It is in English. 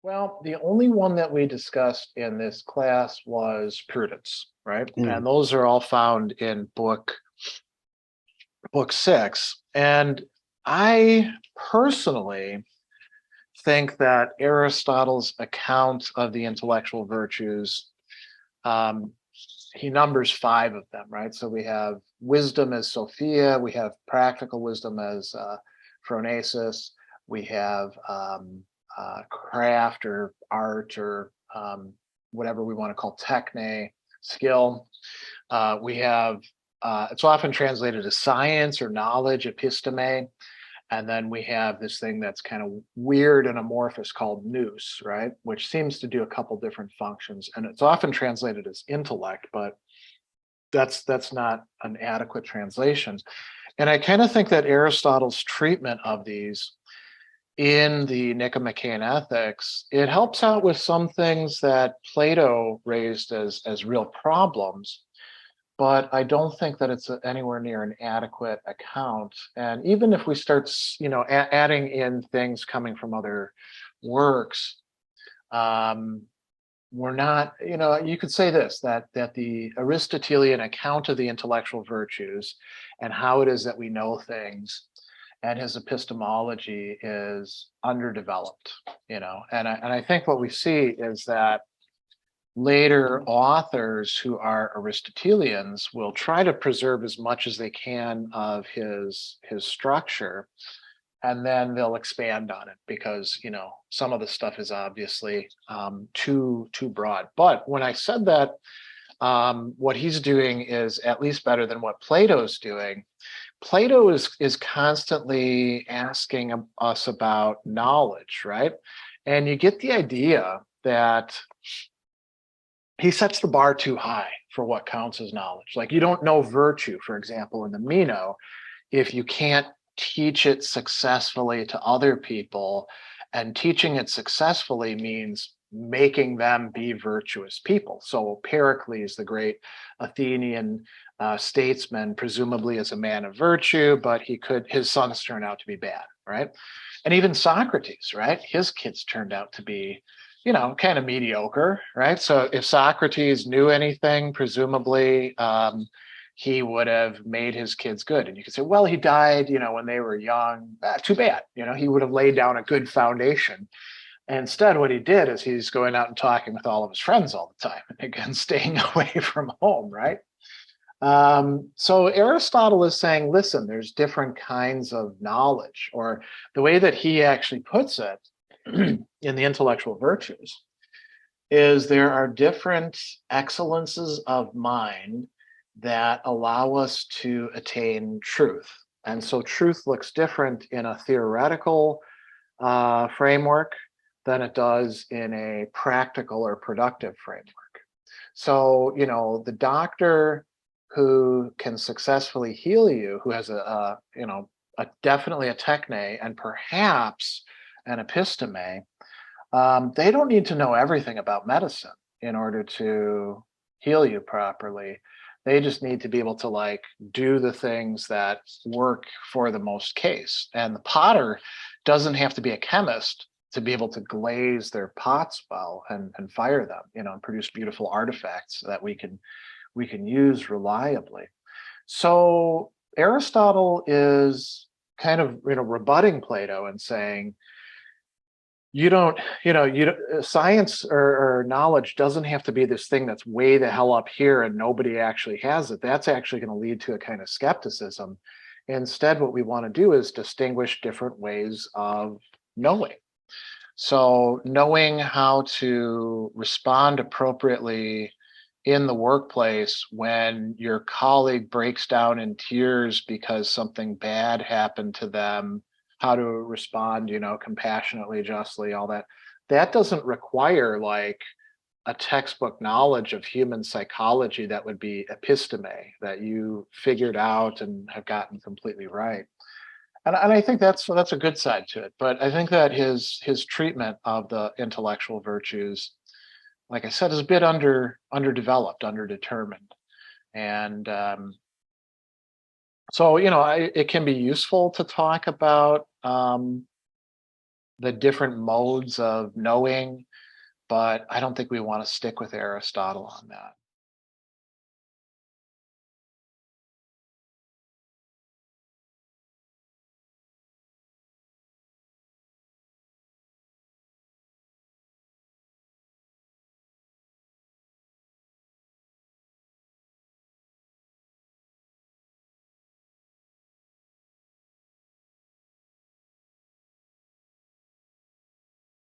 Well, the only one that we discussed in this class was prudence, right? Mm, And those are all found in book six. And I personally think that Aristotle's account of the intellectual virtues, um, he numbers five of them, right? So we have wisdom as Sophia, we have practical wisdom as phronesis, we have craft or art or whatever we want to call techne, skill. We have, it's often translated as science or knowledge, episteme. And then we have this thing that's kind of weird and amorphous called nous, right? Which seems to do a couple different functions. And it's often translated as intellect, but that's not an adequate translation. And I kind of think that Aristotle's treatment of these in the Nicomachean Ethics, it helps out with some things that Plato raised as real problems, but I don't think that it's anywhere near an adequate account. And even if we start, adding in things coming from other works, um, we're not, you could say this, that the Aristotelian account of the intellectual virtues and how it is that we know things and his epistemology is underdeveloped, and I think what we see is that later authors who are Aristotelians will try to preserve as much as they can of his structure, and then they'll expand on it because some of the stuff is obviously too broad. But when I said that, what he's doing is at least better than what Plato's doing. Plato is constantly asking us about knowledge, right? And you get the idea that he sets the bar too high for what counts as knowledge. Like you don't know virtue, for example, in the Meno, if you can't teach it successfully to other people. And teaching it successfully means making them be virtuous people. So Pericles, the great Athenian statesman, presumably is a man of virtue, but his sons turn out to be bad, right? And even Socrates, right? His kids turned out to be kind of mediocre, right? So if Socrates knew anything, presumably he would have made his kids good. And you could say, well, he died, when they were young. Too bad. He would have laid down a good foundation. And instead, what he did is he's going out and talking with all of his friends all the time, and again, staying away from home, right? So Aristotle is saying, listen, there's different kinds of knowledge, or the way that he actually puts it in the intellectual virtues is there are different excellences of mind that allow us to attain truth. And so truth looks different in a theoretical framework than it does in a practical or productive framework. So, the doctor who can successfully heal you, who has definitely a techne and perhaps an episteme, they don't need to know everything about medicine in order to heal you properly. They just need to be able to do the things that work for the most case. And the potter doesn't have to be a chemist to be able to glaze their pots well and fire them, and produce beautiful artifacts that we can use reliably. So Aristotle is kind of rebutting Plato and saying, you don't, science or knowledge doesn't have to be this thing that's way the hell up here and nobody actually has it. That's actually going to lead to a kind of skepticism. Instead, what we want to do is distinguish different ways of knowing. So knowing how to respond appropriately in the workplace when your colleague breaks down in tears because something bad happened to them, how to respond, compassionately, justly, all that. That doesn't require a textbook knowledge of human psychology that would be episteme, that you figured out and have gotten completely right. And I think that's a good side to it. But I think that his treatment of the intellectual virtues, like I said, is a bit underdeveloped, underdetermined. And so, it can be useful to talk about the different modes of knowing, but I don't think we want to stick with Aristotle on that.